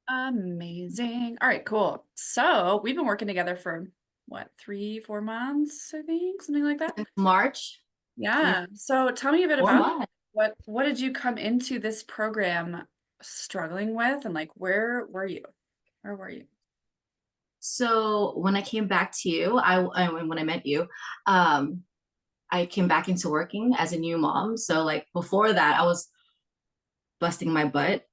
Amazing. All right, cool. So we've been working together for what, 3, 4 months, I think, something like that. March. Yeah, Yeah. So tell me a bit four about months. what did you come into this program struggling with, and like where were you? Where were you? So when I came back to you, when I met you, um, I came back into working as a new mom. So like before that, I was busting my butt,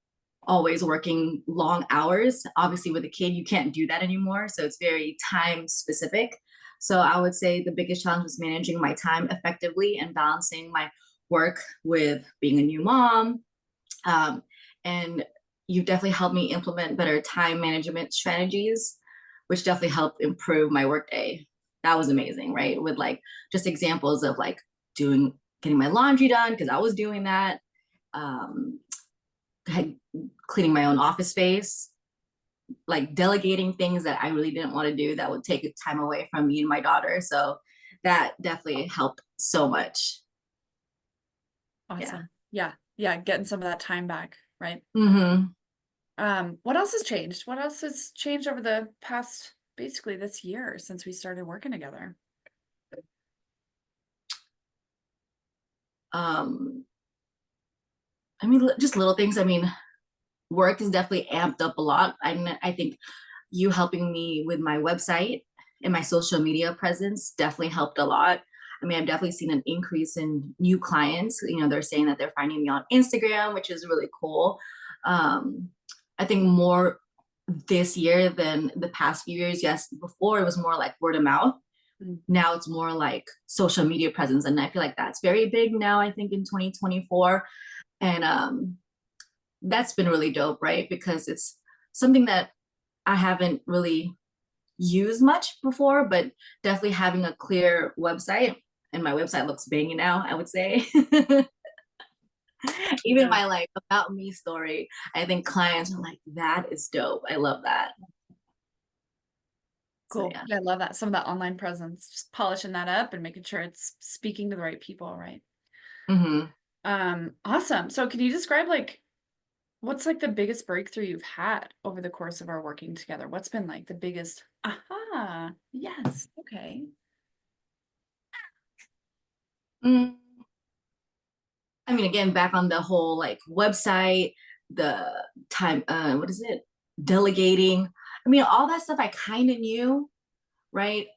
always working long hours. Obviously, with a kid, you can't do that anymore. So it's very time specific. So I would say the biggest challenge was managing my time effectively and balancing my work with being a new mom. And you definitely helped me implement better time management strategies, which definitely helped improve my workday. That was amazing, right? With like just examples of like getting my laundry done because I was doing that, um, cleaning my own office space, like delegating things that I really didn't want to do that would take time away from me and my daughter. So that definitely helped so much. Yeah. Awesome. Yeah. Yeah, getting some of that time back, right? Mm-hmm. What else has changed? What else has changed over the past, basically this year since we started working together? Um, I mean, just little things. I mean, work is definitely amped up a lot. I think you helping me with my website and my social media presence definitely helped a lot. I mean, I've definitely seen an increase in new clients. You know, they're saying that they're finding me on Instagram, which is really cool. Um, I think more this year than the past few years. Yes, before it was more like word of mouth. Mm. Now it's more like social media presence. And I feel like that's very big now, I think, in 2024. And that's been really dope, right? Because it's something that I haven't really used much before, but definitely having a clear website. And my website looks banging now, I would say. Even Yeah. my like about me story, I think clients are like, that is dope. I love that. So Cool. yeah. Yeah, I love that. Some of that online presence, just polishing that up and making sure it's speaking to the right people, right? Mm-hmm. Awesome. So can you describe like what's like the biggest breakthrough you've had over the course of our working together? What's been like the biggest, aha, yes, okay. Mm. I mean, again, back on the whole like website, the time, what is it? Delegating. I mean, all that stuff I kind of knew, right?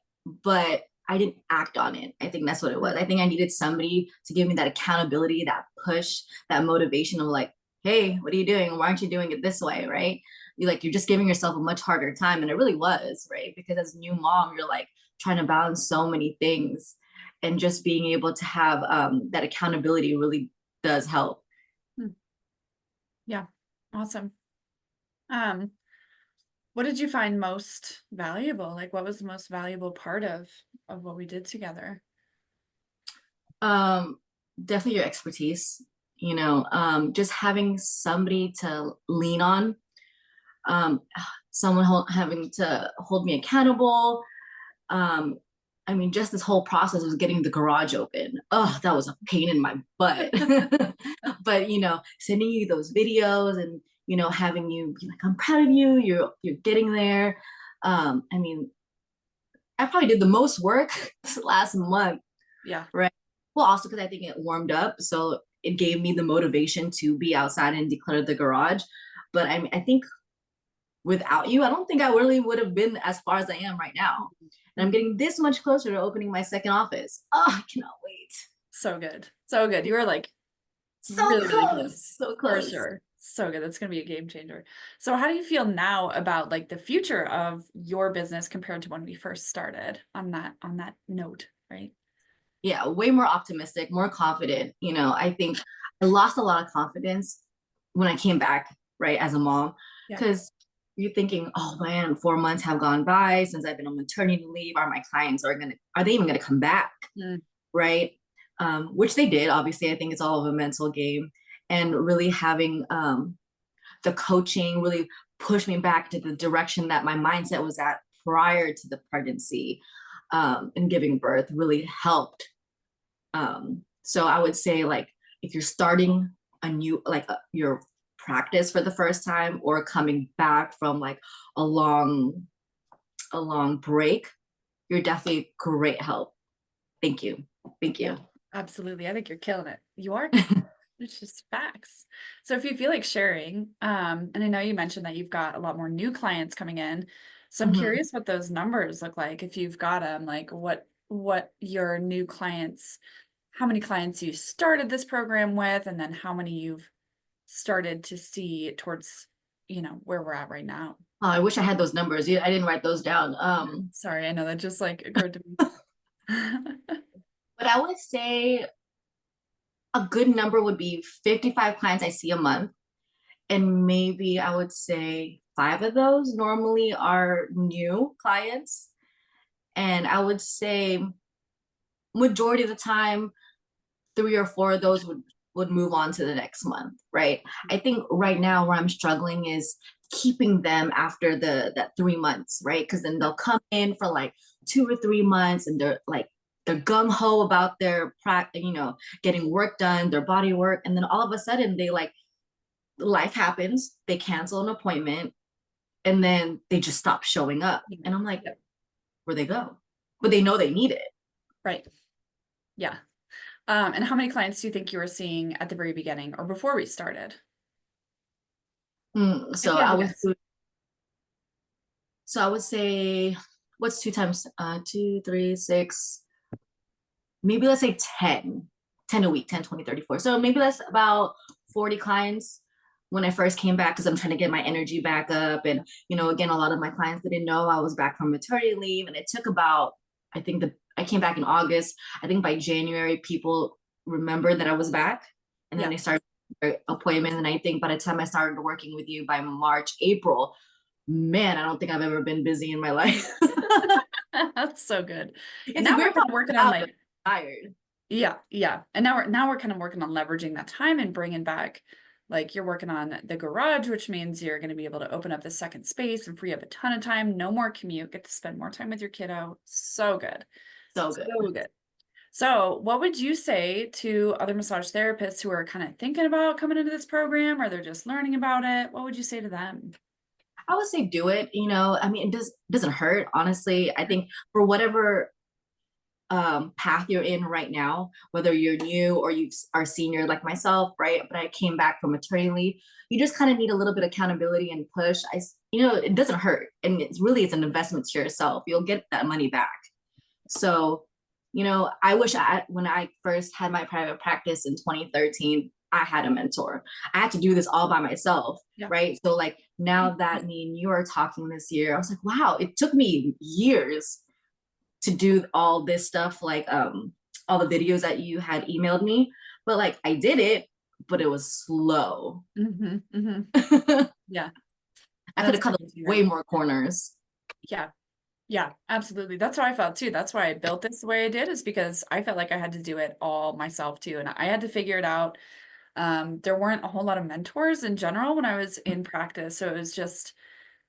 But I didn't act on it. I think that's what it was. Mm. I think I needed somebody to give me that accountability, that push, that motivation of like, hey, what are you doing? Why aren't you doing it this way? Right? You're just giving yourself a much harder time. And it really was, right? Because as a new mom, you're like trying to balance so many things. And just being able to have that accountability really does help. Mm. Yeah, awesome. Um, what did you find most valuable? Like what was the most valuable part of what we did together? Um, Definitely your expertise, just having somebody to lean on, um, someone having to hold me accountable. Um, I mean, just this whole process of getting the garage open. Oh, that was a pain in my butt. But sending you those videos and having you be like, I'm proud of you. You're getting there. I mean, I probably did the most work this last month, Yeah. right? Well, also because I think it warmed up, so it gave me the motivation to be outside and declutter the garage. But I mean, I think without you, I don't think I really would have been as far as I am right now. And I'm Mm. getting this much closer to opening my second office. Oh, I cannot wait. So good. So good. You were like So really, really close, close. so For close. sure. So good. That's going to be a game changer. So how do you feel now about like the future of your business compared to when we first started on that note, right? Yeah, way more optimistic, more confident. I think I lost a lot of confidence when I came back, right, as a mom, Yeah. because you're thinking, oh man, 4 months have gone by since I've been on maternity leave. Are my clients are they even gonna come back, Mm. right? Which they did. Obviously, I think it's all of a mental game, and really having the coaching really pushed me back to the direction that my mindset was at prior to the pregnancy, and giving birth really helped. So I would say like if you're starting a new your practice for the first time or coming back from like a long break, you're definitely great help. Thank you. Thank Yeah, you. absolutely. I think you're killing it. You are killing it. It's just facts. So if you feel like sharing, and I know you mentioned that you've got a lot more new clients coming in. So I'm Mhm. curious what those numbers look like if you've got them, like what your new clients, how many clients you started this program with, and then how many you've started to see towards, where we're at right now. Oh, I wish I had those numbers. I didn't write those down. Sorry, I know that just like occurred to me. But I would say a good number would be 55 clients I see a month. And maybe I would say 5 of those normally are new clients. And I would say majority of the time, 3 or 4 of those would move on to the next month, right? I think right now where I'm struggling is keeping them after that 3 months, right? Because then they'll come in for like 2 or 3 months and they're gung ho about their practice, getting work done, their body work, and then all of a sudden they like life happens, they cancel an appointment, and then they just stop showing up, and I'm like, Yep. where they go? But they know they need it. Right. Yeah. And how many clients do you think you were seeing at the very beginning or before we started? So If you had I to was guess. so I would say, what's 2 times 2, 3, 6, maybe let's say 10 a week, 10, 20, 34. So maybe that's about 40 clients when I first came back because I'm trying to get my energy back up. And, again, a lot of my clients didn't know I was back from maternity leave. And it took about, I came back in August. I think by January, people remembered that I was back. And then Yeah. they started their appointments. And I think by the time I started working with you by March, April, man, I don't think I've ever been busy in my life. That's so good. And It's a now we're weird kind part of working on out, but like, I'm tired. yeah, yeah. And now we're kind of working on leveraging that time and bringing back, like you're working on the garage, which means you're going to be able to open up the second space and free up a ton of time. No more commute, get to spend more time with your kiddo. So good. So So good. good. So, what would you say to other massage therapists who are kind of thinking about coming into this program or they're just learning about it? What would you say to them? I would say do it. I mean, doesn't hurt, honestly. I think for whatever path you're in right now, whether you're new or you are senior like myself, right? But I came back from maternity leave. You just kind of need a little bit of accountability and push. It doesn't hurt, and it's an investment to yourself. You'll get that money back. So, I wish when I first had my private practice in 2013, I had a mentor. I had to do this all by myself, Yeah. right? So, like, now that me and you are talking this year, I was like, wow, it took me years to do all this stuff, like all the videos that you had emailed me, but like I did it, but it was slow. Mm-hmm, mm-hmm. I Yeah. could That's have cut great to hear. way more corners. Yeah. Yeah, absolutely. That's how I felt too. That's why I built this the way I did, is because I felt like I had to do it all myself too. And I had to figure it out. There weren't a whole lot of mentors in general when I was in practice. So it was just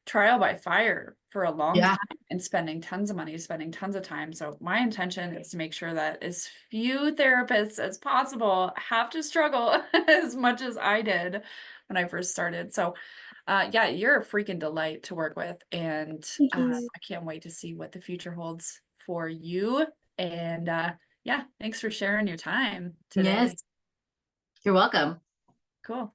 trial by fire for a long Yeah. time and spending tons of money, spending tons of time. So my intention is to make sure that as few therapists as possible have to struggle as much as I did when I first started. So yeah, you're a freaking delight to work with. And Thank you. I can't wait to see what the future holds for you. And yeah, thanks for sharing your time Yes, today. you're welcome. Cool.